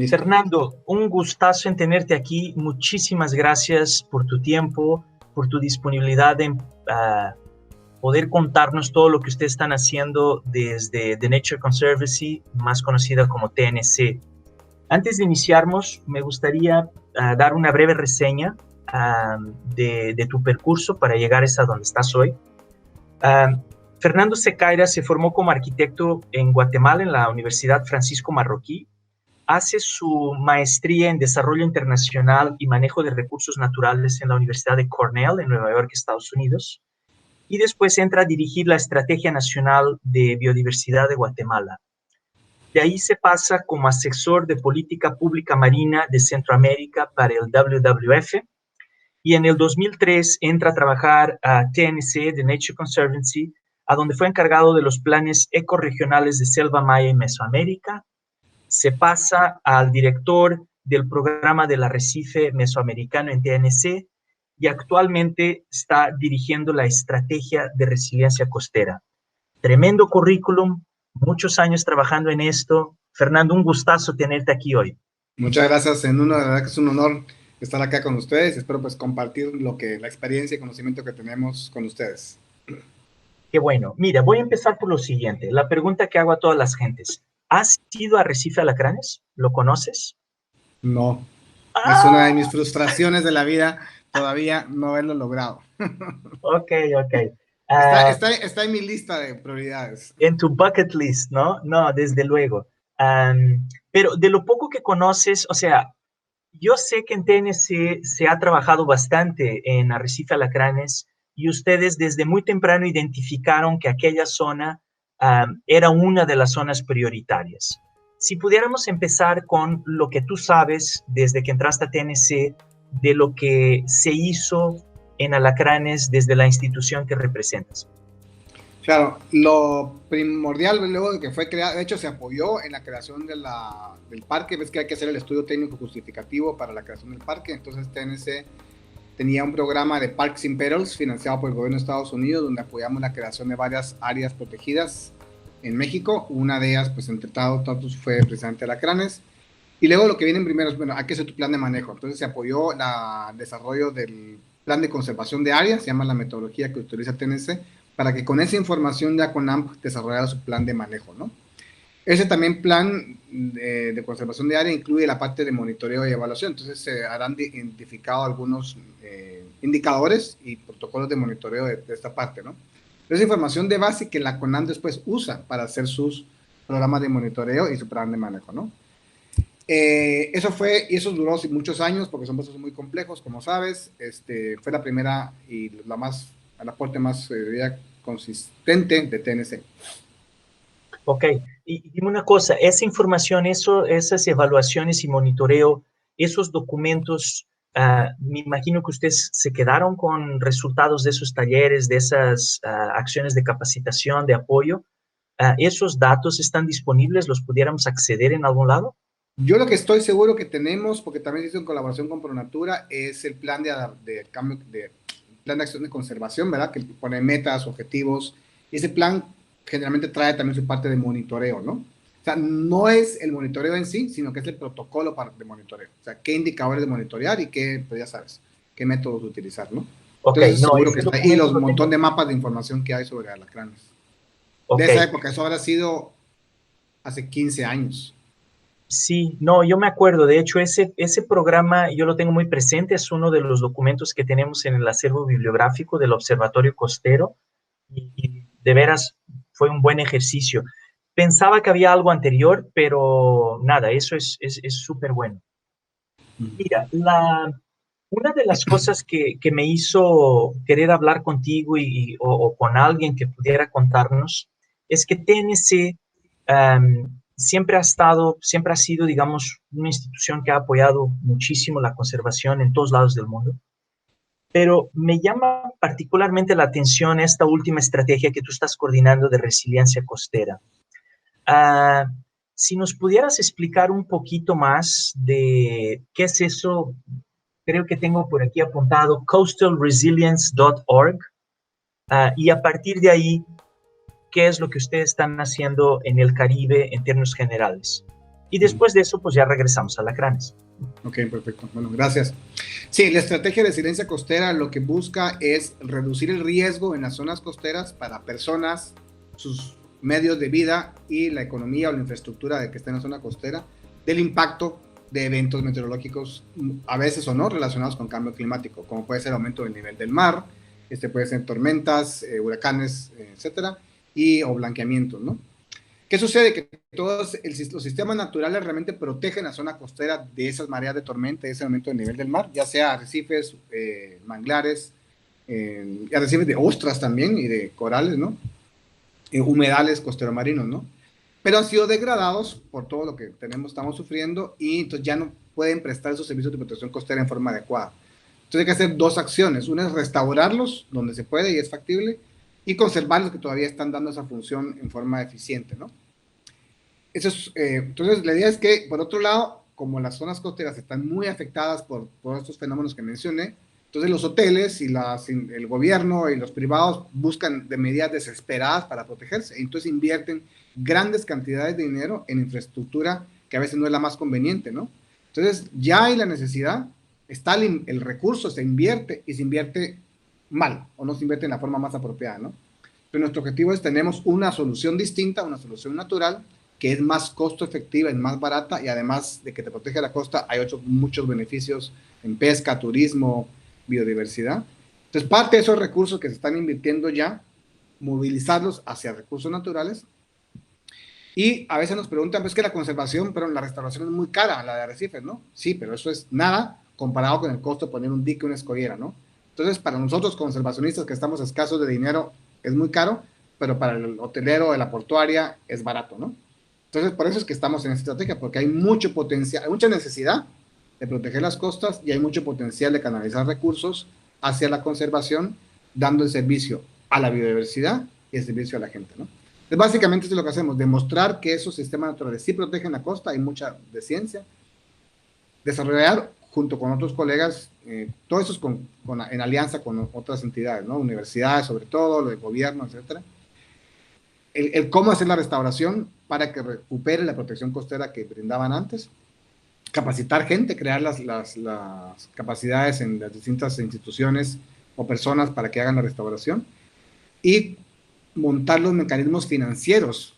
Listo. Fernando, un gustazo en tenerte aquí. Muchísimas gracias por tu tiempo, por tu disponibilidad en poder contarnos todo lo que ustedes están haciendo desde The Nature Conservancy, más conocida como TNC. Antes de iniciarnos, me gustaría dar una breve reseña de tu percurso para llegar hasta donde estás hoy. Fernando Secaira se formó como arquitecto en Guatemala en la Universidad Francisco Marroquí. Hace su maestría en Desarrollo Internacional y Manejo de Recursos Naturales en la Universidad de Cornell, en Nueva York, Estados Unidos. Y después entra a dirigir la Estrategia Nacional de Biodiversidad de Guatemala. De ahí se pasa como asesor de política pública marina de Centroamérica para el WWF. Y en el 2003 entra a trabajar a TNC, The Nature Conservancy, a donde fue encargado de los planes ecorregionales de selva maya en Mesoamérica. Se pasa al director del programa del arrecife mesoamericano en TNC y actualmente está dirigiendo la estrategia de resiliencia costera. Tremendo currículum, muchos años trabajando en esto. Fernando, un gustazo tenerte aquí hoy. Muchas gracias, la verdad que es un honor estar acá con ustedes. Espero pues compartir la experiencia y conocimiento que tenemos con ustedes. Qué bueno. Mira, voy a empezar por lo siguiente. La pregunta que hago a todas las gentes. ¿Has ido a Arrecife Alacranes? ¿Lo conoces? No. Es una de mis frustraciones de la vida, todavía no haberlo logrado. Ok. Está en mi lista de prioridades. En tu bucket list, ¿no? No, desde luego. Pero de lo poco que conoces, o sea, yo sé que en TNC se ha trabajado bastante en Arrecife Alacranes y ustedes desde muy temprano identificaron que aquella zona era una de las zonas prioritarias. Si pudiéramos empezar con lo que tú sabes desde que entraste a TNC, de lo que se hizo en Alacranes desde la institución que representas. Claro, lo primordial luego de que fue creado, de hecho se apoyó en la creación del parque. Ves que hay que hacer el estudio técnico justificativo para la creación del parque. Entonces TNC tenía un programa de Parks in Perils financiado por el gobierno de Estados Unidos, donde apoyamos la creación de varias áreas protegidas en México. Una de ellas, pues entre todos, fue precisamente Alacranes. Y luego lo que viene primero es, bueno, hay que hacer tu plan de manejo. Entonces se apoyó el desarrollo del plan de conservación de áreas, se llama la metodología que utiliza TNC, para que con esa información de ACONAMP desarrollara su plan de manejo, ¿no? Ese también plan de conservación de área incluye la parte de monitoreo y evaluación. Entonces se harán identificado algunos indicadores y protocolos de monitoreo de esta parte, ¿no? Esa información de base que la CONAMP después usa para hacer sus programas de monitoreo y su plan de manejo, ¿no? Eso duró muchos años porque son procesos muy complejos, como sabes. Fue la primera y el aporte más consistente de TNC. Ok, y dime una cosa, esa información, esas evaluaciones y monitoreo, esos documentos, me imagino que ustedes se quedaron con resultados de esos talleres, de esas acciones de capacitación, de apoyo. ¿Esos datos están disponibles? ¿Los pudiéramos acceder en algún lado? Yo lo que estoy seguro que tenemos, porque también se hizo en colaboración con Pronatura, es el plan de cambio, plan de acción de conservación, ¿verdad? Que pone metas, objetivos. Y ese plan generalmente trae también su parte de monitoreo, ¿no? O sea, no es el monitoreo en sí, sino que es el protocolo de monitoreo. O sea, qué indicadores de monitorear y qué, pues ya sabes, qué métodos utilizar, ¿no? Okay, entonces, no, seguro que está ahí. Y los montón de mapas de información que hay sobre alacranes. Okay. De esa época, eso habrá sido hace 15 años. Sí, no, yo me acuerdo, de hecho, ese programa yo lo tengo muy presente, es uno de los documentos que tenemos en el acervo bibliográfico del Observatorio Costero y de veras fue un buen ejercicio. Pensaba que había algo anterior, pero nada, eso es súper bueno. Mira, una de las cosas que me hizo querer hablar contigo o con alguien que pudiera contarnos es que TNC siempre ha sido, digamos, una institución que ha apoyado muchísimo la conservación en todos lados del mundo. Pero me llama particularmente la atención esta última estrategia que tú estás coordinando de resiliencia costera. Si nos pudieras explicar un poquito más de qué es eso, creo que tengo por aquí apuntado coastalresilience.org, y a partir de ahí, ¿qué es lo que ustedes están haciendo en el Caribe en términos generales? y después de eso, pues ya regresamos a Alacranes. Ok, perfecto. Bueno, gracias. Sí, la estrategia de resiliencia costera lo que busca es reducir el riesgo en las zonas costeras para personas, sus medios de vida y la economía o la infraestructura de que está en la zona costera, del impacto de eventos meteorológicos, a veces o no, relacionados con cambio climático, como puede ser el aumento del nivel del mar, puede ser tormentas, huracanes, etcétera, o blanqueamientos, ¿no? ¿Qué sucede? Que todos los sistemas naturales realmente protegen la zona costera de esas mareas de tormenta, de ese aumento del nivel del mar, ya sea arrecifes, manglares, arrecifes de ostras también y de corales, ¿no? Humedales costero marinos, ¿no? Pero han sido degradados por todo lo que estamos sufriendo y entonces ya no pueden prestar esos servicios de protección costera en forma adecuada. Entonces hay que hacer dos acciones. Una es restaurarlos donde se puede y es factible y conservar los que todavía están dando esa función en forma eficiente, ¿no? Eso es, entonces, la idea es que, por otro lado, como las zonas costeras están muy afectadas por estos fenómenos que mencioné, entonces los hoteles y el gobierno y los privados buscan de medidas desesperadas para protegerse, entonces invierten grandes cantidades de dinero en infraestructura que a veces no es la más conveniente, ¿no? Entonces ya hay la necesidad, está el recurso, se invierte y se invierte mal o no se invierte en la forma más apropiada, ¿no? Pero nuestro objetivo es tenemos una solución distinta, una solución natural, que es más costo efectiva, es más barata y además de que te protege la costa, hay muchos beneficios en pesca, turismo, biodiversidad. Entonces, parte de esos recursos que se están invirtiendo ya, movilizarlos hacia recursos naturales. Y a veces nos preguntan, pues que la conservación, pero la restauración es muy cara, la de arrecifes, ¿no? Sí, pero eso es nada comparado con el costo de poner un dique, una escollera, ¿no? Entonces, para nosotros conservacionistas que estamos escasos de dinero, es muy caro, pero para el hotelero de la portuaria es barato, ¿no? Entonces, por eso es que estamos en esta estrategia, porque hay mucho potencial, hay mucha necesidad de proteger las costas y hay mucho potencial de canalizar recursos hacia la conservación, dando el servicio a la biodiversidad y el servicio a la gente, ¿no? Entonces, básicamente esto es lo que hacemos, demostrar que esos sistemas naturales sí protegen la costa, hay mucha de ciencia, desarrollar junto con otros colegas, todo eso es en alianza con otras entidades, ¿no? Universidades sobre todo, lo de gobierno, etcétera. El cómo hacer la restauración para que recupere la protección costera que brindaban antes, capacitar gente, crear las capacidades en las distintas instituciones o personas para que hagan la restauración y montar los mecanismos financieros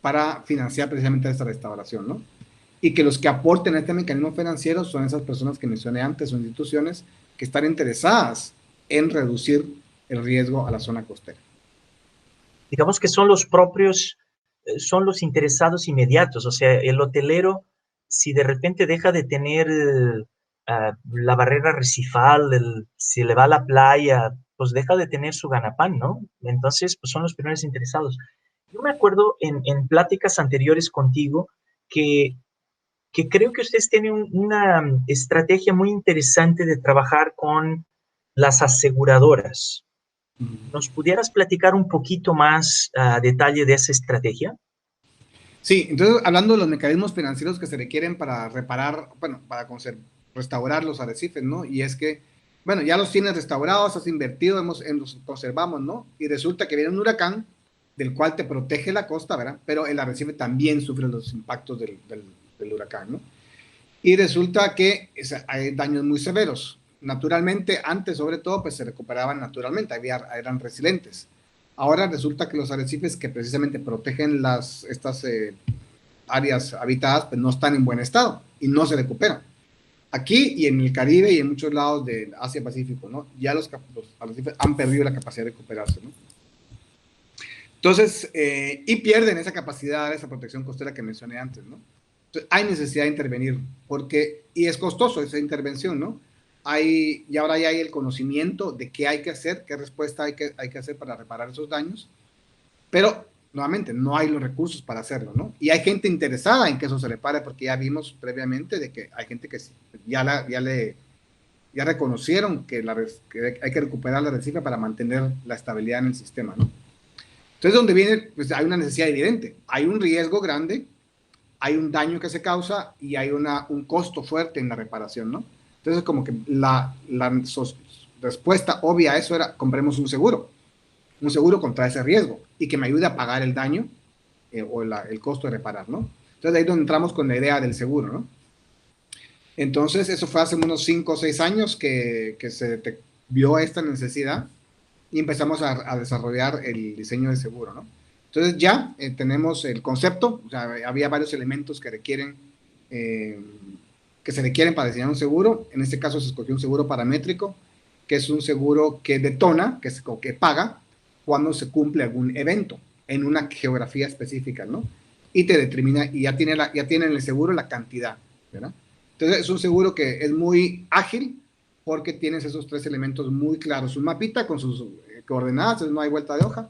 para financiar precisamente esta restauración, ¿no? Y que los que aporten a este mecanismo financiero son esas personas que mencioné antes o instituciones que están interesadas en reducir el riesgo a la zona costera. Digamos que son los propios, son los interesados inmediatos, o sea, el hotelero, si de repente deja de tener la barrera arrecifal, si le va a la playa, pues deja de tener su ganapán, ¿no? Entonces, pues son los primeros interesados. Yo me acuerdo en pláticas anteriores contigo que creo que ustedes tienen una estrategia muy interesante de trabajar con las aseguradoras. ¿Nos pudieras platicar un poquito más a detalle de esa estrategia? Sí, entonces hablando de los mecanismos financieros que se requieren para reparar, bueno, para restaurar los arrecifes, ¿no? Y es que, bueno, ya los tienes restaurados, has invertido, los conservamos, ¿no? Y resulta que viene un huracán del cual te protege la costa, ¿verdad? Pero el arrecife también sufre los impactos del huracán, ¿no? Y resulta que hay daños muy severos. Naturalmente, antes sobre todo, pues se recuperaban naturalmente, eran resilientes. Ahora resulta que los arrecifes que precisamente protegen estas áreas habitadas, pues no están en buen estado y no se recuperan. Aquí y en el Caribe y en muchos lados de Asia-Pacífico, ¿no? Ya los arrecifes han perdido la capacidad de recuperarse, ¿no? Entonces, y pierden esa capacidad, esa protección costera que mencioné antes, ¿no? Entonces, hay necesidad de intervenir, y es costoso esa intervención, ¿no? Y ahora ya hay el conocimiento de qué hay que hacer, qué respuesta hay que hacer para reparar esos daños, pero nuevamente no hay los recursos para hacerlo, ¿no? Y hay gente interesada en que eso se repare, porque ya vimos previamente de que hay gente que ya reconocieron que hay que recuperar la arrecife para mantener la estabilidad en el sistema, ¿no? Entonces, donde viene, pues hay una necesidad evidente, hay un riesgo grande, hay un daño que se causa y hay un costo fuerte en la reparación, ¿no? Entonces, como que la respuesta obvia a eso era, compremos un seguro contra ese riesgo y que me ayude a pagar el daño o el costo de reparar, ¿no? Entonces ahí es donde entramos con la idea del seguro, ¿no? Entonces eso fue hace unos 5 o 6 años que se vio esta necesidad y empezamos a desarrollar el diseño de seguro, ¿no? Entonces ya tenemos el concepto, o sea, había varios elementos eh, que se requieren para diseñar un seguro. En este caso se escogió un seguro paramétrico, que es un seguro que detona, que paga cuando se cumple algún evento en una geografía específica, ¿no? Y te determina, y ya tiene en el seguro la cantidad, ¿verdad? Entonces es un seguro que es muy ágil porque tienes esos 3 elementos muy claros. Un mapita con sus coordenadas, entonces no hay vuelta de hoja.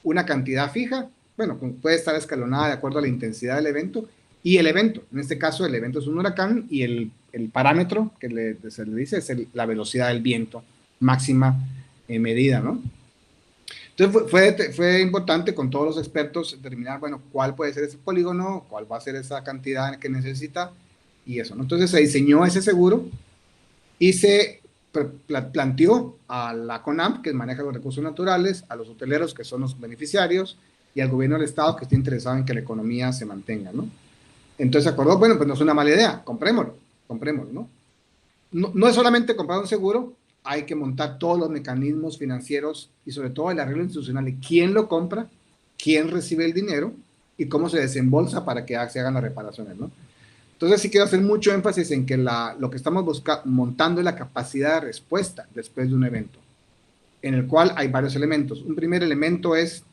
Una cantidad fija, bueno, puede estar escalonada de acuerdo a la intensidad del evento. Y el evento, en este caso el evento es un huracán y el parámetro que se le dice es la velocidad del viento máxima medida, ¿no? Entonces fue importante con todos los expertos determinar, bueno, cuál puede ser ese polígono, cuál va a ser esa cantidad que necesita y eso, ¿no? Entonces se diseñó ese seguro y se planteó a la CONAMP, que maneja los recursos naturales, a los hoteleros, que son los beneficiarios, y al gobierno del Estado, que está interesado en que la economía se mantenga, ¿no? Entonces acordó, bueno, pues no es una mala idea, comprémoslo, ¿no? No es solamente comprar un seguro, hay que montar todos los mecanismos financieros y sobre todo el arreglo institucional de quién lo compra, quién recibe el dinero y cómo se desembolsa para que se hagan las reparaciones, ¿no? Entonces sí quiero hacer mucho énfasis en que lo que estamos montando es la capacidad de respuesta después de un evento, en el cual hay varios elementos. Un primer elemento es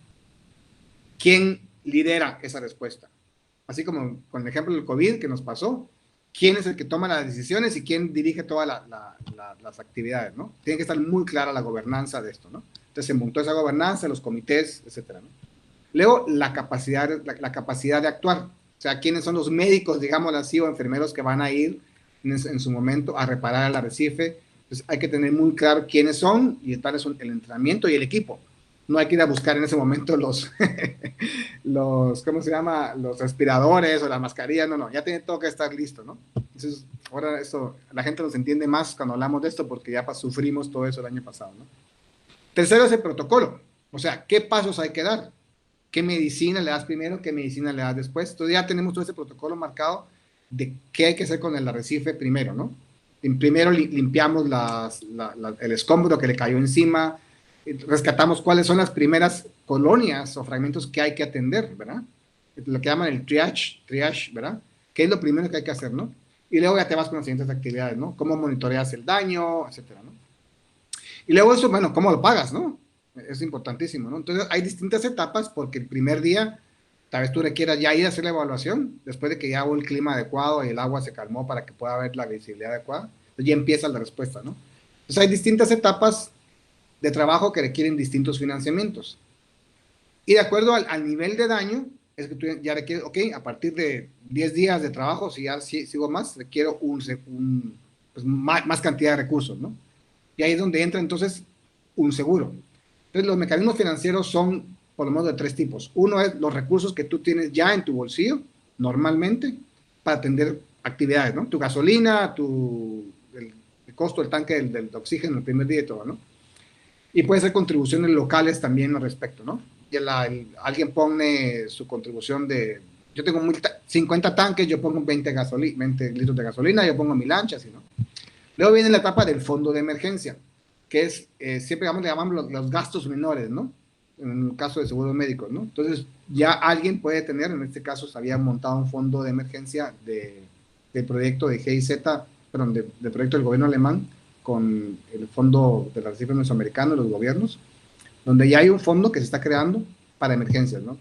quién lidera esa respuesta. Así como con el ejemplo del COVID que nos pasó, quién es el que toma las decisiones y quién dirige todas las actividades, ¿no? Tiene que estar muy clara la gobernanza de esto, ¿no? Entonces se montó esa gobernanza, los comités, etcétera, ¿no? Luego, la capacidad de actuar. O sea, quiénes son los médicos, digamos así, o enfermeros que van a ir en su momento a reparar el arrecife. Entonces, hay que tener muy claro quiénes son y tal es el entrenamiento y el equipo. No hay que ir a buscar en ese momento ¿cómo se llama? Los respiradores o las mascarillas. No, ya tiene todo que estar listo, ¿no? Entonces, ahora eso, la gente nos entiende más cuando hablamos de esto porque ya sufrimos todo eso el año pasado, ¿no? Tercero es el protocolo. O sea, ¿qué pasos hay que dar? ¿Qué medicina le das primero? ¿Qué medicina le das después? Entonces ya tenemos todo ese protocolo marcado de qué hay que hacer con el arrecife primero, ¿no? Primero limpiamos el escombro que le cayó encima, rescatamos cuáles son las primeras colonias o fragmentos que hay que atender, ¿verdad? Lo que llaman el triage, ¿verdad? ¿Qué es lo primero que hay que hacer, ¿no? Y luego ya te vas con las siguientes actividades, ¿no? Cómo monitoreas el daño, etcétera, ¿no? Y luego eso, bueno, ¿cómo lo pagas, no? Es importantísimo, ¿no? Entonces hay distintas etapas porque el primer día tal vez tú requieras ya ir a hacer la evaluación después de que ya hubo el clima adecuado y el agua se calmó para que pueda haber la visibilidad adecuada. Entonces ya empieza la respuesta, ¿no? Entonces hay distintas etapas de trabajo que requieren distintos financiamientos. Y de acuerdo al nivel de daño, es que tú ya requieres, ok, a partir de 10 días de trabajo, si ya sigo más, requiero pues más cantidad de recursos, ¿no? Y ahí es donde entra entonces un seguro. Entonces los mecanismos financieros son por lo menos de 3 tipos. Uno es los recursos que tú tienes ya en tu bolsillo, normalmente, para atender actividades, ¿no? Tu gasolina, el costo del tanque del oxígeno el primer día y todo, ¿no? Y puede ser contribuciones locales también al respecto, ¿no? Y alguien pone su contribución yo tengo 50 tanques, yo pongo 20 litros de gasolina, yo pongo mi lancha, así, ¿no? Luego viene la etapa del fondo de emergencia, que es, siempre le llamamos los gastos menores, ¿no? En el caso de seguros médicos, ¿no? Entonces, ya alguien puede tener, en este caso, se había montado un fondo de emergencia del proyecto de GIZ, perdón, del proyecto del gobierno alemán, con el fondo de los arrecifes mesoamericanos, los gobiernos, donde ya hay un fondo que se está creando para emergencias, ¿no?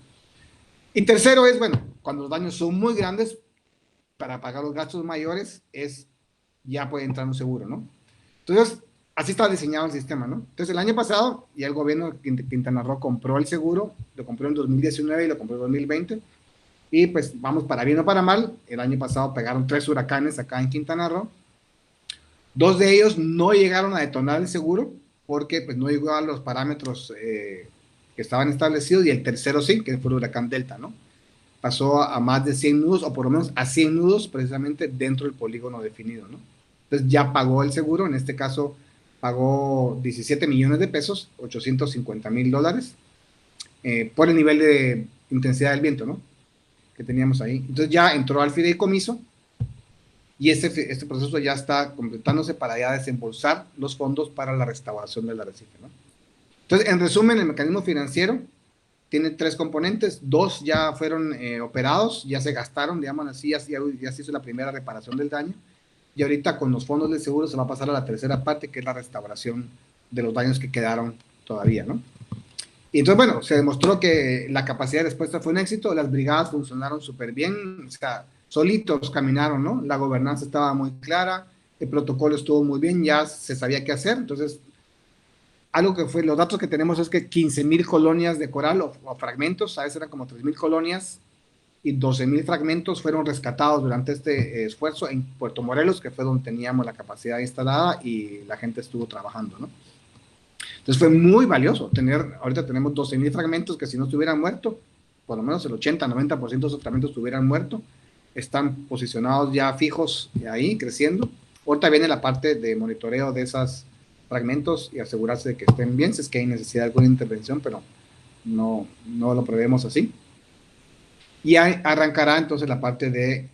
Y tercero es, bueno, cuando los daños son muy grandes, para pagar los gastos mayores, ya puede entrar un seguro, ¿no? Entonces, así está diseñado el sistema, ¿no? Entonces, el año pasado, ya el gobierno de Quintana Roo compró el seguro, lo compró en 2019 y lo compró en 2020, y pues vamos para bien o para mal, el año pasado pegaron 3 huracanes acá en Quintana Roo, 2 de ellos no llegaron a detonar el seguro, porque pues no llegó a los parámetros que estaban establecidos, y el tercero sí, que fue el huracán Delta, ¿no? Pasó a más de 100 nudos, o por lo menos a 100 nudos precisamente dentro del polígono definido, ¿no? Entonces ya pagó el seguro, en este caso pagó 17 millones de pesos, $850,000, por el nivel de intensidad del viento, ¿no? que teníamos ahí. Entonces ya entró al fideicomiso y este proceso ya está completándose para ya desembolsar los fondos para la restauración del arrecife, ¿no? Entonces, en resumen, el mecanismo financiero tiene 3 componentes, 2 ya fueron operados, ya se gastaron, digamos así, ya se hizo la primera reparación del daño, y ahorita con los fondos del seguro se va a pasar a la tercera parte, que es la restauración de los daños que quedaron todavía, ¿no? Y entonces, bueno, se demostró que la capacidad de respuesta fue un éxito, las brigadas funcionaron súper bien, o sea, solitos caminaron, ¿no? La gobernanza estaba muy clara, el protocolo estuvo muy bien, ya se sabía qué hacer, entonces, algo que fue, los datos que tenemos es que 15,000 colonias de coral o fragmentos, a veces eran como 3,000 colonias, y 12,000 fragmentos fueron rescatados durante este esfuerzo en Puerto Morelos, que fue donde teníamos la capacidad instalada y la gente estuvo trabajando, ¿no? Entonces fue muy valioso ahorita tenemos 12,000 fragmentos que si no estuvieran muertos, por lo menos el 80-90% de esos fragmentos estuvieran muertos, están posicionados ya fijos ahí, creciendo. Ahorita viene la parte de monitoreo de esos fragmentos y asegurarse de que estén bien, si es que hay necesidad de alguna intervención, pero no lo prevemos así. Y arrancará entonces la parte de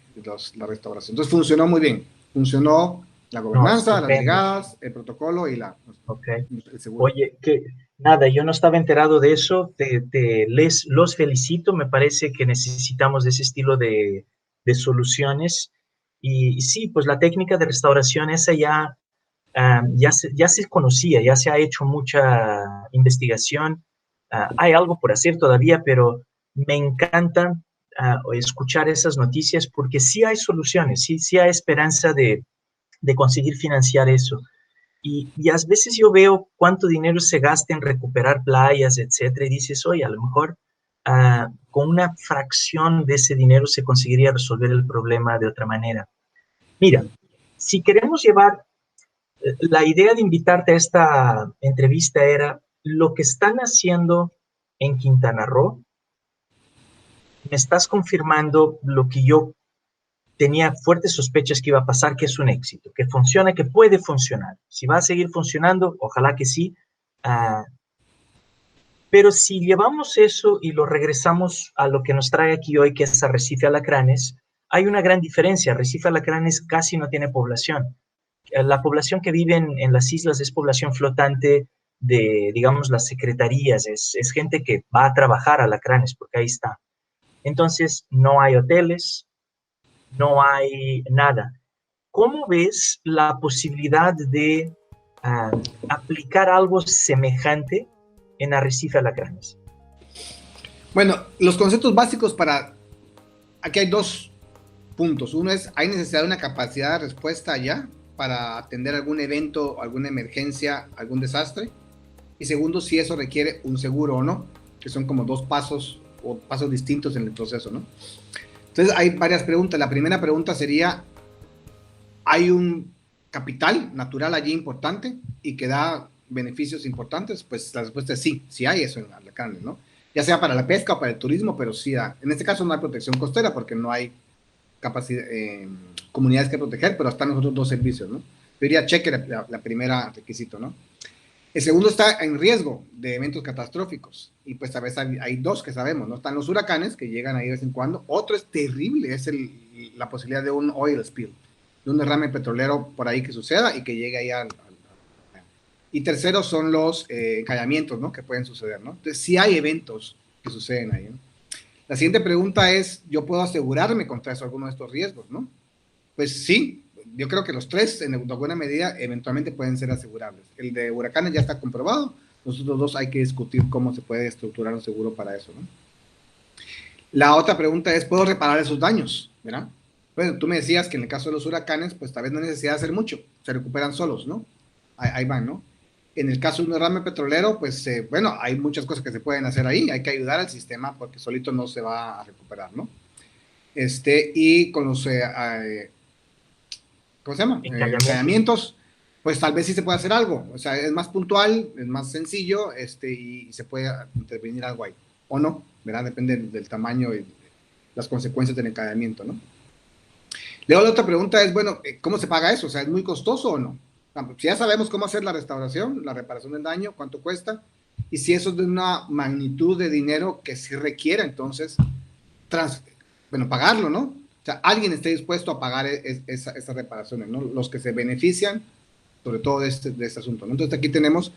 la restauración. Entonces funcionó muy bien, funcionó la gobernanza, las brigadas, el protocolo y el seguro. Oye, que nada, yo no estaba enterado de eso, los felicito, me parece que necesitamos de ese estilo de soluciones. Y sí, pues la técnica de restauración esa ya se conocía, ya se ha hecho mucha investigación. Hay algo por hacer todavía, pero me encanta escuchar esas noticias porque sí hay soluciones, sí hay esperanza de conseguir financiar eso. Y a veces yo veo cuánto dinero se gasta en recuperar playas, etcétera, y dices, oye, a lo mejor con una fracción de ese dinero se conseguiría resolver el problema de otra manera. Mira, si queremos llevar, la idea de invitarte a esta entrevista era lo que están haciendo en Quintana Roo. Me estás confirmando lo que yo tenía fuertes sospechas que iba a pasar, que es un éxito, que funciona, que puede funcionar. Si va a seguir funcionando, ojalá que sí. Pero si llevamos eso y lo regresamos a lo que nos trae aquí hoy, que es Arrecife Alacranes, hay una gran diferencia. Arrecife Alacranes casi no tiene población. La población que vive en las islas es población flotante de, digamos, las secretarías, es gente que va a trabajar a Alacranes, porque ahí está. Entonces, no hay hoteles, no hay nada. ¿Cómo ves la posibilidad de aplicar algo semejante en Arrecife Alacranes? Bueno, los conceptos básicos aquí hay 2 puntos. Uno es, hay necesidad de una capacidad de respuesta allá para atender algún evento, alguna emergencia, algún desastre. Y segundo, si eso requiere un seguro o no, que son como 2 pasos o pasos distintos en el proceso, ¿no? Entonces hay varias preguntas. La primera pregunta sería, ¿hay un capital natural allí importante y que da beneficios importantes? Pues la respuesta es sí, sí hay eso en Alacranes, ¿no? Ya sea para la pesca o para el turismo, pero sí da. En este caso no hay protección costera porque no hay comunidades que proteger, pero están los otros 2 servicios, ¿no? Yo diría cheque la primera requisito, ¿no? El segundo está en riesgo de eventos catastróficos, y pues a veces hay 2 que sabemos, ¿no? Están los huracanes que llegan ahí de vez en cuando, otro es terrible, es la posibilidad de un oil spill, de un derrame petrolero por ahí que suceda y que llegue ahí y tercero son los encallamientos, ¿no? Que pueden suceder, ¿no? Entonces sí hay eventos que suceden ahí, ¿no? La siguiente pregunta es, ¿yo puedo asegurarme contra alguno de estos riesgos, no? Pues sí, yo creo que los 3 en alguna medida eventualmente pueden ser asegurables. El de huracanes ya está comprobado, los otros 2 hay que discutir cómo se puede estructurar un seguro para eso, ¿no? La otra pregunta es, ¿puedo reparar esos daños? ¿Verdad? Bueno, tú me decías que en el caso de los huracanes, pues tal vez no hay necesidad de hacer mucho, se recuperan solos, ¿no? Ahí van, ¿no? En el caso de un derrame petrolero, pues bueno, hay muchas cosas que se pueden hacer ahí, hay que ayudar al sistema porque solito no se va a recuperar, ¿no? Y con los, ¿cómo se llama? Encallamientos, pues tal vez sí se puede hacer algo, o sea, es más puntual, es más sencillo, y se puede intervenir algo ahí, o no, ¿verdad? Depende del tamaño y las consecuencias del encallamiento, ¿no? Luego la otra pregunta es, bueno, ¿cómo se paga eso? O sea, ¿es muy costoso o no? Si ya sabemos cómo hacer la restauración, la reparación del daño, cuánto cuesta, y si eso es de una magnitud de dinero que sí requiere, entonces, bueno, pagarlo, ¿no? O sea, alguien esté dispuesto a pagar esas reparaciones, ¿no? Los que se benefician, sobre todo de este asunto, ¿no? Entonces aquí tenemos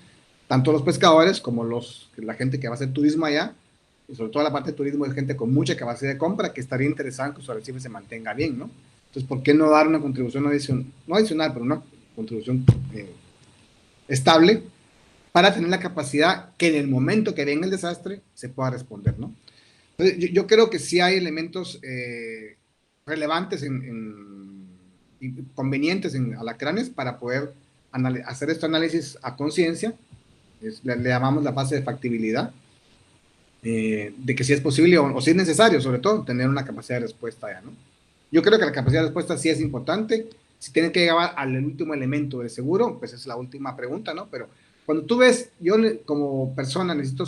tanto los pescadores como la gente que va a hacer turismo allá, y sobre todo la parte de turismo de gente con mucha capacidad de compra que estaría interesada en que su arrecife se mantenga bien, ¿no? Entonces, ¿por qué no dar una contribución adicional, no adicional, pero una contribución estable para tener la capacidad que en el momento que venga el desastre se pueda responder, ¿no? Entonces, yo creo que sí hay elementos relevantes y convenientes en alacranes para poder hacer este análisis a conciencia, le llamamos la fase de factibilidad, de que si es posible o si es necesario, sobre todo, tener una capacidad de respuesta ya, ¿no? Yo creo que la capacidad de respuesta sí es importante. Si tienen que llegar al último elemento del seguro, pues es la última pregunta, ¿no? Pero cuando tú ves, yo como persona necesito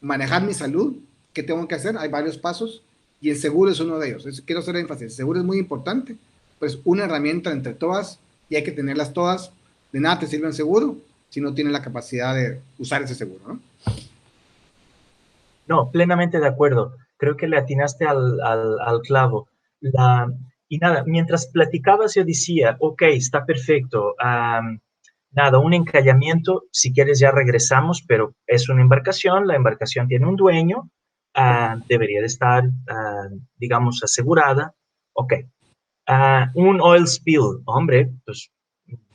manejar mi salud, ¿qué tengo que hacer? Hay varios pasos y el seguro es uno de ellos. Quiero hacer énfasis, el seguro es muy importante, pues una herramienta entre todas y hay que tenerlas todas. De nada te sirve un seguro si no tienes la capacidad de usar ese seguro, ¿no? No, plenamente de acuerdo. Creo que le atinaste al clavo. Y nada, mientras platicabas yo decía, ok, está perfecto. Nada, un encallamiento, si quieres ya regresamos, pero es una embarcación, la embarcación tiene un dueño, debería de estar, digamos, asegurada. Ok. Un oil spill, hombre, pues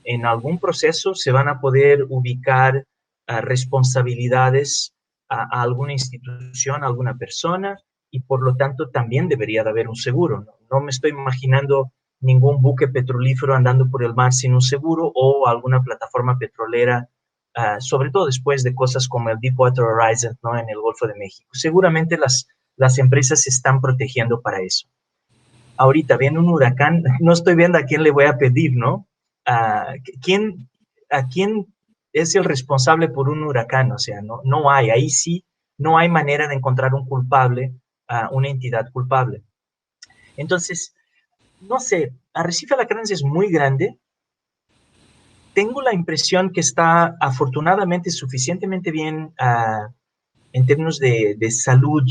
en algún proceso se van a poder ubicar responsabilidades a alguna institución, a alguna persona, y por lo tanto también debería de haber un seguro. No me estoy imaginando ningún buque petrolífero andando por el mar sin un seguro o alguna plataforma petrolera, sobre todo después de cosas como el Deepwater Horizon, ¿no? En el Golfo de México. Seguramente las empresas se están protegiendo para eso. Ahorita viene un huracán, no estoy viendo a quién le voy a pedir, ¿no? ¿A quién, a quién es el responsable por un huracán? O sea, no hay, ahí sí, no hay manera de encontrar un culpable, una entidad culpable. Entonces, no sé, Arrecife Alacranes es muy grande. Tengo la impresión que está afortunadamente suficientemente bien en términos de salud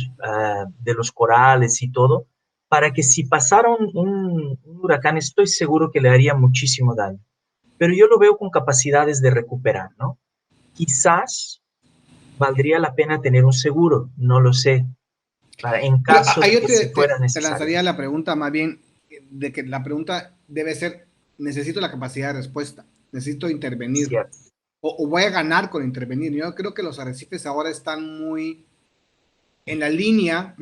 de los corales y todo, para que si pasara un huracán, estoy seguro que le haría muchísimo daño. Pero yo lo veo con capacidades de recuperar, ¿no? Quizás valdría la pena tener un seguro, no lo sé, en Pero caso ahí de yo que se fuera te necesario. lanzaría la pregunta más bien de que la pregunta debe ser, necesito la capacidad de respuesta, necesito intervenir Cierto. o voy a ganar con intervenir. Yo creo que los arrecifes ahora están muy en la línea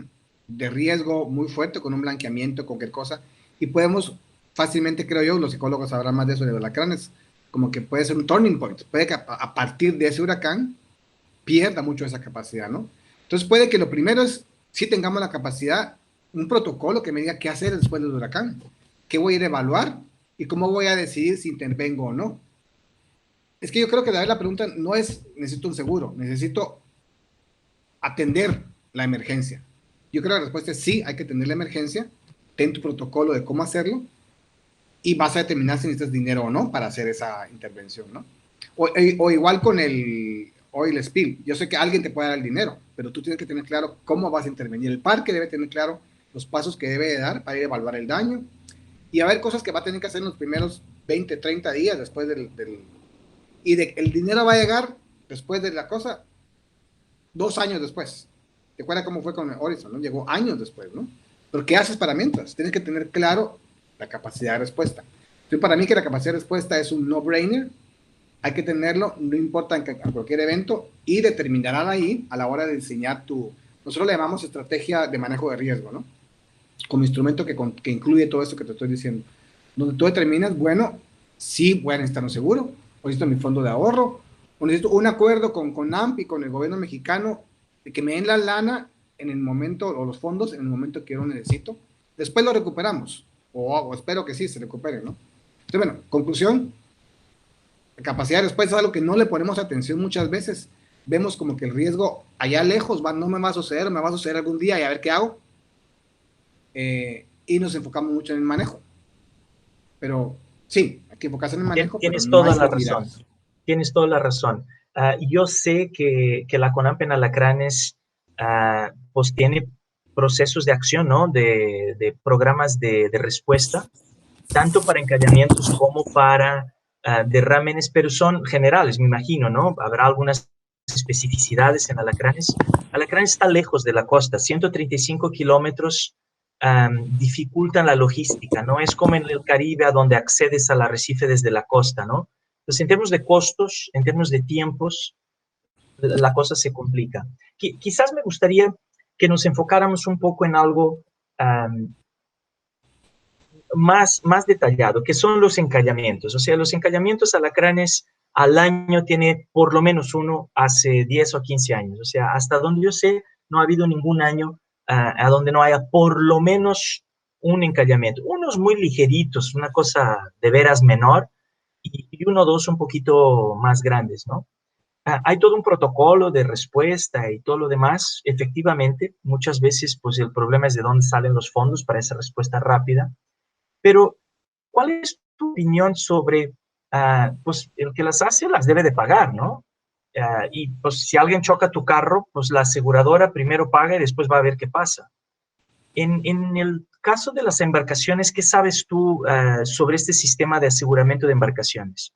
de riesgo muy fuerte con un blanqueamiento, con cualquier cosa, y podemos fácilmente, creo yo, los psicólogos sabrán más de eso de huracanes, como que puede ser un turning point, puede que a partir de ese huracán pierda mucho esa capacidad, ¿no? Entonces puede que lo primero es, si tengamos la capacidad, un protocolo que me diga qué hacer después del huracán, qué voy a ir a evaluar y cómo voy a decidir si intervengo o no. Es que yo creo que la pregunta no es necesito un seguro, necesito atender la emergencia. Yo creo que la respuesta es sí, hay que atender la emergencia, ten tu protocolo de cómo hacerlo y vas a determinar si necesitas dinero o no para hacer esa intervención, ¿no? O igual con el oil spill. Yo sé que alguien te puede dar el dinero, pero tú tienes que tener claro cómo vas a intervenir. El parque debe tener claro los pasos que debe de dar para ir a evaluar el daño y a ver cosas que va a tener que hacer en los primeros 20, 30 días después el dinero va a llegar después de la cosa 2 años después. ¿Te acuerdas cómo fue con Horizon? ¿No? Llegó años después, ¿no? Pero ¿qué haces para mientras? Tienes que tener claro la capacidad de respuesta. Entonces, para mí que la capacidad de respuesta es un no-brainer, hay que tenerlo, no importa en cualquier evento, y determinarán ahí a la hora de diseñar nosotros le llamamos estrategia de manejo de riesgo, ¿no? Como instrumento que incluye todo esto que te estoy diciendo. Donde tú determinas, bueno, sí voy a necesitar un seguro, o necesito mi fondo de ahorro, o necesito un acuerdo con AMP y con el gobierno mexicano de que me den la lana en el momento, o los fondos en el momento que yo lo necesito. Después lo recuperamos, o espero que sí se recupere, ¿no? Entonces, bueno, conclusión, la capacidad de respuesta es algo que no le ponemos atención muchas veces. Vemos como que el riesgo allá lejos no me va a suceder, me va a suceder algún día y a ver qué hago. Y nos enfocamos mucho en el manejo. Pero sí, hay que enfocarse en el manejo, pero Tienes no toda hay la que olvidar razón. eso. Tienes toda la razón. Yo sé que la CONAMP en Alacranes pues tiene procesos de acción, ¿no? De programas de respuesta, tanto para encallamientos como para derrámenes, pero son generales, me imagino, ¿no? Habrá algunas especificidades en Alacranes. Alacranes está lejos de la costa, 135 kilómetros dificultan la logística, ¿no? Es como en el Caribe, a donde accedes al arrecife desde la costa, ¿no? Entonces, en términos de costos, en términos de tiempos, la cosa se complica. Quizás me gustaría que nos enfocáramos un poco en algo más detallado, que son los encallamientos. O sea, los encallamientos alacranes al año tiene por lo menos uno hace 10 o 15 años. O sea, hasta donde yo sé, no ha habido ningún año a donde no haya por lo menos un encallamiento. Unos muy ligeritos, una cosa de veras menor, y uno o dos un poquito más grandes, ¿no? Hay todo un protocolo de respuesta y todo lo demás. Efectivamente, muchas veces, pues el problema es de dónde salen los fondos para esa respuesta rápida. Pero, ¿cuál es tu opinión sobre, pues, el que las hace las debe de pagar, ¿no? Y, pues, si alguien choca tu carro, pues la aseguradora primero paga y después va a ver qué pasa. En el caso de las embarcaciones, ¿qué sabes tú sobre este sistema de aseguramiento de embarcaciones?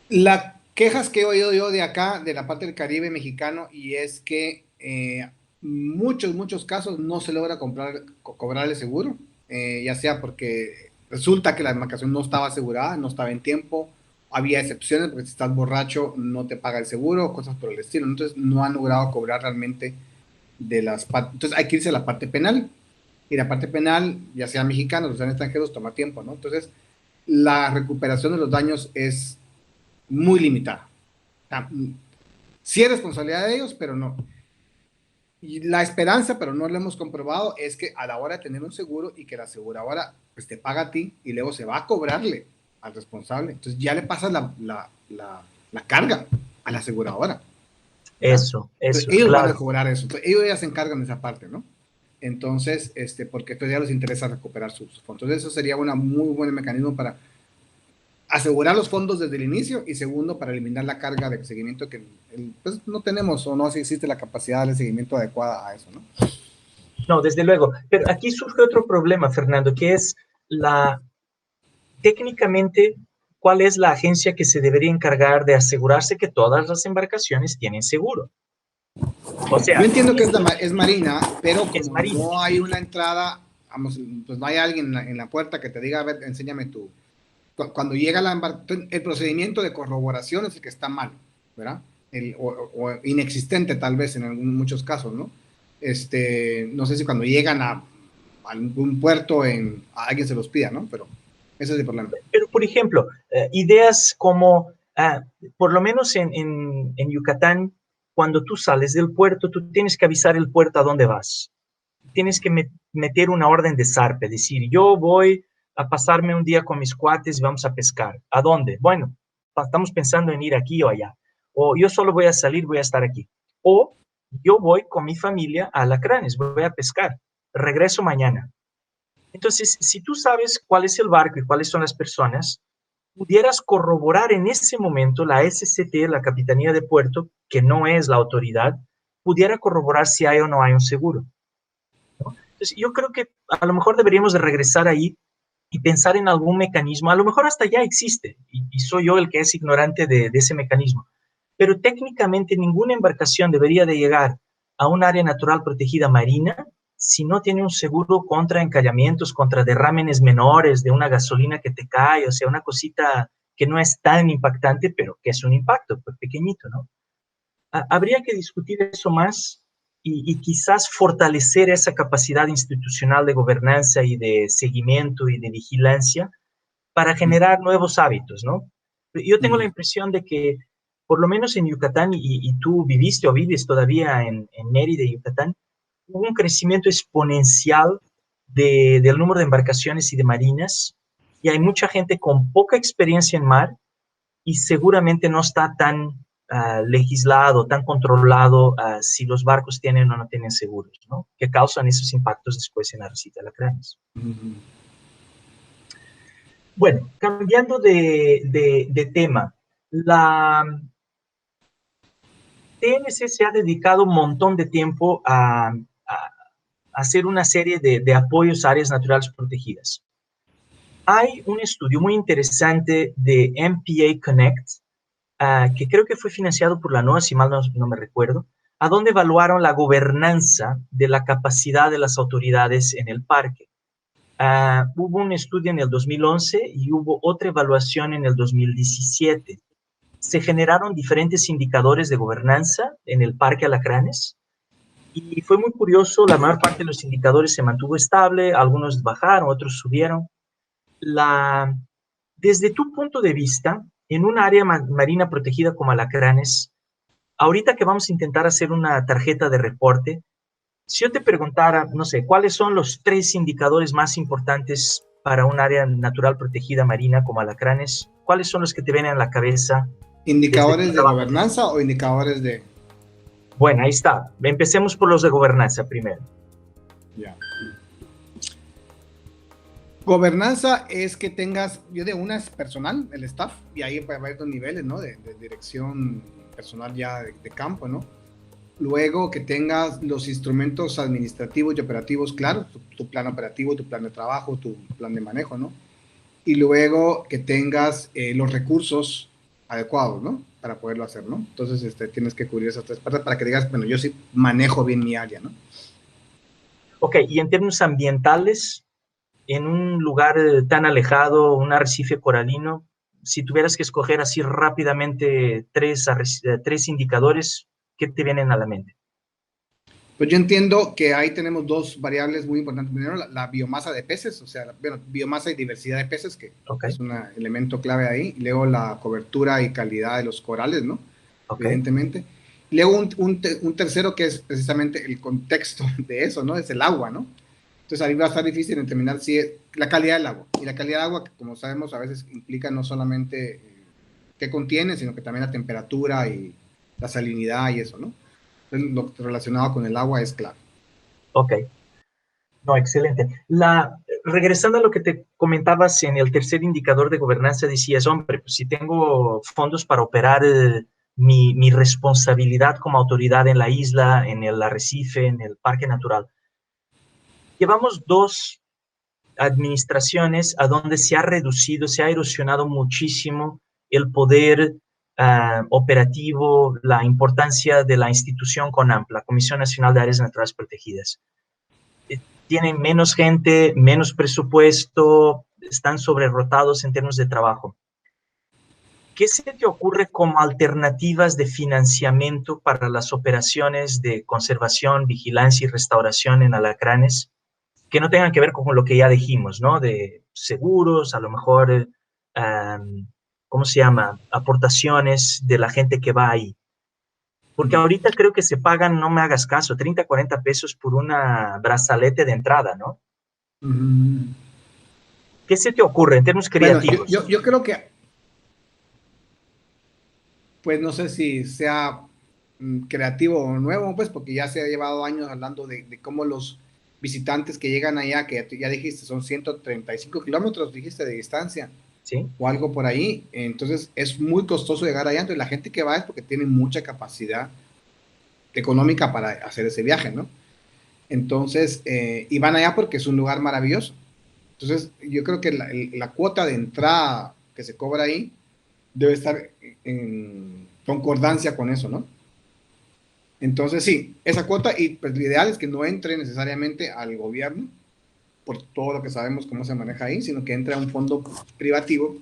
Las quejas que he oído yo de acá, de la parte del Caribe mexicano, y es que muchos casos no se logra cobrar el seguro, ya sea porque resulta que la embarcación no estaba asegurada, no estaba en tiempo, había excepciones, porque si estás borracho no te paga el seguro, cosas por el estilo. Entonces no han logrado cobrar realmente de las partes. Entonces hay que irse a la parte penal. Y la parte penal, ya sean mexicanos o sean extranjeros, toma tiempo, ¿no? Entonces la recuperación de los daños es muy limitada. Sí es responsabilidad de ellos, pero no. Y la esperanza, pero no lo hemos comprobado, es que a la hora de tener un seguro y que la aseguradora pues, te paga a ti y luego se va a cobrarle al responsable. Entonces ya le pasas la carga a la aseguradora, ¿verdad? Entonces Eso, ellos van a claro. cobrar eso. Entonces, ellos ya se encargan de esa parte, ¿no? Entonces, porque pues, ya les interesa recuperar sus fondos. Entonces, eso sería un muy buen mecanismo para asegurar los fondos desde el inicio y segundo, para eliminar la carga de seguimiento que pues, no tenemos o no existe la capacidad de seguimiento adecuada a eso, ¿no? No, desde luego. Pero aquí surge otro problema, Fernando, que es técnicamente, ¿cuál es la agencia que se debería encargar de asegurarse que todas las embarcaciones tienen seguro? O Yo sea, entiendo que es marina, pero es como marina. no hay una entrada, vamos, pues no hay alguien en la puerta que te diga, a ver, enséñame tú. Cuando llega la embarcación, el procedimiento de corroboración es el que está mal, ¿verdad? O inexistente tal vez en muchos casos, ¿no? No sé si cuando llegan a algún puerto a alguien se los pida, ¿no? Pero ese es el problema. Pero, por ejemplo, ideas como, por lo menos en Yucatán, cuando tú sales del puerto, tú tienes que avisar el puerto a dónde vas. Tienes que meter una orden de zarpe, decir, yo voy a pasarme un día con mis cuates y vamos a pescar. ¿A dónde? Bueno, estamos pensando en ir aquí o allá. O yo solo voy a salir, voy a estar aquí. O yo voy con mi familia a Alacranes, voy a pescar. Regreso mañana. Entonces, si tú sabes cuál es el barco y cuáles son las personas, pudieras corroborar en ese momento la SCT, la Capitanía de Puerto, que no es la autoridad, pudiera corroborar si hay o no hay un seguro, ¿no? Entonces, yo creo que a lo mejor deberíamos de regresar ahí y pensar en algún mecanismo. A lo mejor hasta ya existe y soy yo el que es ignorante de ese mecanismo. Pero técnicamente ninguna embarcación debería de llegar a un área natural protegida marina si no tiene un seguro contra encallamientos, contra derrámenes menores de una gasolina que te cae, o sea, una cosita que no es tan impactante, pero que es un impacto, pues pequeñito, ¿no? Habría que discutir eso más y quizás fortalecer esa capacidad institucional de gobernanza y de seguimiento y de vigilancia para generar nuevos hábitos, ¿no? Yo tengo la impresión de que, por lo menos en Yucatán, y tú viviste o vives todavía en Mérida, Yucatán, hubo un crecimiento exponencial del número de embarcaciones y de marinas, y hay mucha gente con poca experiencia en mar y seguramente no está tan legislado, tan controlado si los barcos tienen o no tienen seguros, ¿no? Que causan esos impactos después en la recita de Alacranes. Bueno, cambiando de tema, TNC se ha dedicado un montón de tiempo a hacer una serie de apoyos a áreas naturales protegidas. Hay un estudio muy interesante de MPA Connect, que creo que fue financiado por la NOAA, si mal no me recuerdo, a donde evaluaron la gobernanza de la capacidad de las autoridades en el parque. Hubo un estudio en el 2011 y hubo otra evaluación en el 2017. Se generaron diferentes indicadores de gobernanza en el Parque Alacranes y fue muy curioso, la mayor parte de los indicadores se mantuvo estable, algunos bajaron, otros subieron. Desde tu punto de vista, en un área marina protegida como Alacranes, ahorita que vamos a intentar hacer una tarjeta de reporte, si yo te preguntara, no sé, ¿cuáles son los 3 indicadores más importantes para un área natural protegida marina como Alacranes? ¿Cuáles son los que te vienen a la cabeza desde tu ¿Indicadores de trabajo? gobernanza o indicadores de...? Bueno, ahí está. Empecemos por los de gobernanza primero. Ya. Gobernanza es que tengas, yo de una es personal, el staff, y ahí va a haber 2 niveles, ¿no? De dirección personal ya de campo, ¿no? Luego que tengas los instrumentos administrativos y operativos claros, tu plan operativo, tu plan de trabajo, tu plan de manejo, ¿no? Y luego que tengas los recursos adecuados, ¿no? Para poderlo hacer, ¿no? Entonces tienes que cubrir esas 3 partes para que digas, bueno, yo sí manejo bien mi área, ¿no? Ok, y en términos ambientales, en un lugar tan alejado, un arrecife coralino, si tuvieras que escoger así rápidamente 3 indicadores, ¿qué te vienen a la mente? Pues yo entiendo que ahí tenemos 2 variables muy importantes. Primero, la biomasa de peces, o sea, bueno, biomasa y diversidad de peces, que Okay. es un elemento clave ahí. Y luego la cobertura y calidad de los corales, ¿no? Okay. Evidentemente. Y luego un tercero que es precisamente el contexto de eso, ¿no? Es el agua, ¿no? Entonces ahí va a estar difícil determinar si es la calidad del agua. Y la calidad del agua, como sabemos, a veces implica no solamente qué contiene, sino que también la temperatura y la salinidad y eso, ¿no? Lo relacionado con el agua es clave. Ok, no, excelente. Regresando a lo que te comentabas en el tercer indicador de gobernanza, decías, hombre, pues si tengo fondos para operar mi responsabilidad como autoridad en la isla, en el arrecife, en el parque natural. Llevamos 2 administraciones a donde se ha reducido, se ha erosionado muchísimo el poder operativo, la importancia de la institución CONAMP, la Comisión Nacional de Áreas Naturales Protegidas. Tienen menos gente, menos presupuesto, están sobrerotados en términos de trabajo. ¿Qué se te ocurre como alternativas de financiamiento para las operaciones de conservación, vigilancia y restauración en alacranes que no tengan que ver con lo que ya dijimos, ¿no? De seguros, a lo mejor, ¿cómo se llama? Aportaciones de la gente que va ahí. Porque ahorita creo que se pagan, no me hagas caso, 30, 40 pesos por una brazalete de entrada, ¿no? ¿Qué se te ocurre en términos Bueno, creativos? yo creo que, pues no sé si sea creativo o nuevo, pues porque ya se ha llevado años hablando de cómo los visitantes que llegan allá, que ya dijiste, son 135 kilómetros, dijiste, de distancia, ¿Sí? o algo por ahí, entonces es muy costoso llegar allá, entonces la gente que va es porque tiene mucha capacidad económica para hacer ese viaje, ¿no? Entonces, y van allá porque es un lugar maravilloso. Entonces, yo creo que la cuota de entrada que se cobra ahí debe estar en concordancia con eso, ¿no? Entonces, sí, esa cuota, y pues lo ideal es que no entre necesariamente al gobierno, por todo lo que sabemos cómo se maneja ahí, sino que entre a un fondo privativo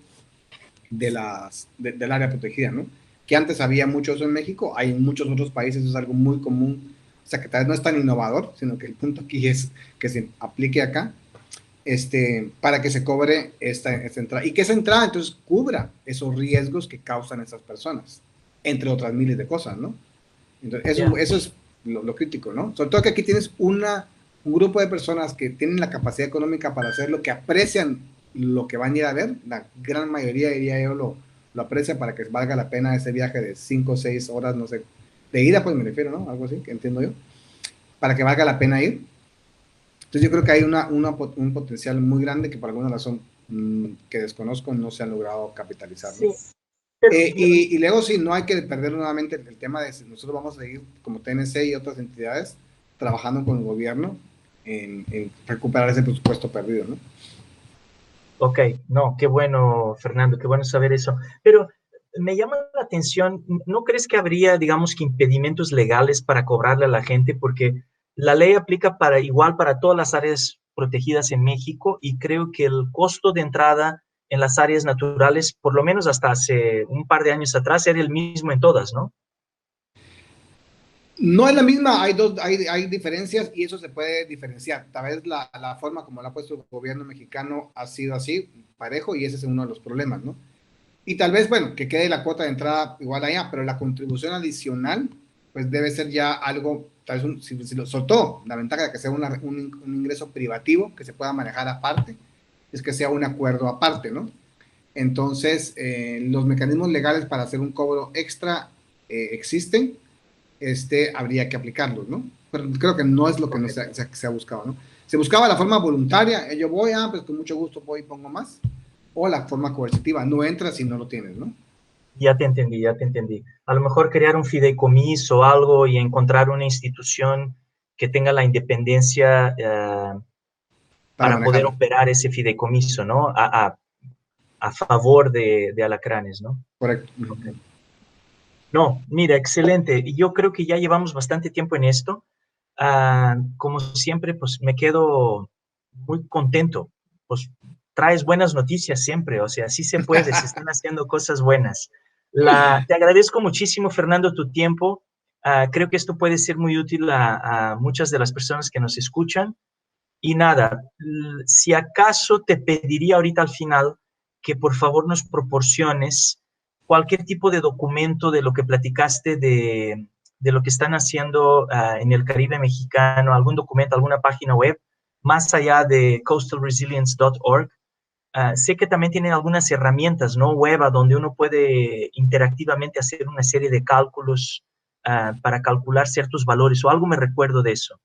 del área protegida, ¿no? Que antes había mucho eso en México, hay en muchos otros países, es algo muy común, o sea, que tal vez no es tan innovador, sino que el punto aquí es que se aplique acá, para que se cobre esta entrada, y que esa entrada entonces cubra esos riesgos que causan esas personas, entre otras miles de cosas, ¿no? Entonces, Yeah. eso es lo crítico, ¿no? Sobre todo que aquí tienes un grupo de personas que tienen la capacidad económica para hacerlo, que aprecian lo que van a ir a ver, la gran mayoría, diría yo, lo aprecia para que valga la pena ese viaje de 5 o 6 horas, no sé, de ida, pues me refiero, ¿no? Algo así, que entiendo yo, para que valga la pena ir. Entonces yo creo que hay un potencial muy grande que por alguna razón que desconozco no se ha logrado capitalizar, ¿no? Sí. Y luego sí, no hay que perder nuevamente el tema de si nosotros vamos a seguir como TNC y otras entidades trabajando con el gobierno en recuperar ese presupuesto perdido, ¿no? Ok, no, qué bueno, Fernando, qué bueno saber eso. Pero me llama la atención, ¿no crees que habría, digamos, que impedimentos legales para cobrarle a la gente? Porque la ley aplica para igual para todas las áreas protegidas en México y creo que el costo de entrada en las áreas naturales, por lo menos hasta hace un par de años atrás, era el mismo en todas, ¿no? No es la misma, hay diferencias y eso se puede diferenciar. Tal vez la forma como lo ha puesto el gobierno mexicano ha sido así, parejo, y ese es uno de los problemas, ¿no? Y tal vez, bueno, que quede la cuota de entrada igual allá, pero la contribución adicional, pues debe ser ya algo, tal vez, si lo soltó, la ventaja de que sea un ingreso privativo que se pueda manejar aparte, es que sea un acuerdo aparte, ¿no? Entonces, los mecanismos legales para hacer un cobro extra existen, habría que aplicarlos, ¿no? Pero creo que no es lo que no se ha buscado, ¿no? Se buscaba la forma voluntaria, yo voy, pues con mucho gusto voy y pongo más, o la forma coercitiva, no entras si no lo tienes, ¿no? Ya te entendí, ya te entendí. A lo mejor crear un fideicomiso o algo y encontrar una institución que tenga la independencia Para para poder manejarlo. operar ese fideicomiso, ¿no? A favor de alacranes, ¿no? Correcto. Okay. No, mira, excelente. Y yo creo que ya llevamos bastante tiempo en esto. Como siempre, pues me quedo muy contento. Pues traes buenas noticias siempre, o sea, sí se puede, se están haciendo cosas buenas. Te agradezco muchísimo, Fernando, tu tiempo. Creo que esto puede ser muy útil a muchas de las personas que nos escuchan. Y nada, si acaso te pediría ahorita al final que por favor nos proporciones cualquier tipo de documento de lo que platicaste de lo que están haciendo en el Caribe mexicano, algún documento, alguna página web, más allá de coastalresilience.org. Sé que también tienen algunas herramientas, ¿no? Web, a donde uno puede interactivamente hacer una serie de cálculos para calcular ciertos valores, o algo me recuerdo de eso.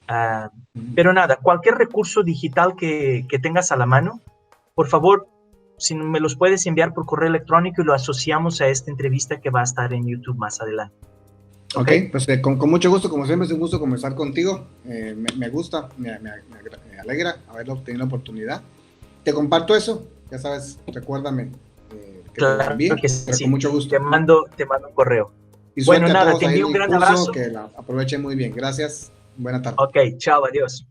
Uh, pero nada, cualquier recurso digital que tengas a la mano, por favor, si me los puedes enviar por correo electrónico y lo asociamos a esta entrevista que va a estar en YouTube más adelante. Ok, pues con mucho gusto, como siempre es un gusto conversar contigo, me gusta, me alegra haber obtenido la oportunidad. Te comparto eso, ya sabes, recuérdame que te lo envíe, que pero sí. con mucho gusto. Te mando un correo. Y suerte bueno, a nada, todos te ahí envío en un el gran curso, abrazo. que la aprovechen muy bien. Gracias, buena tarde. Ok, chao, adiós.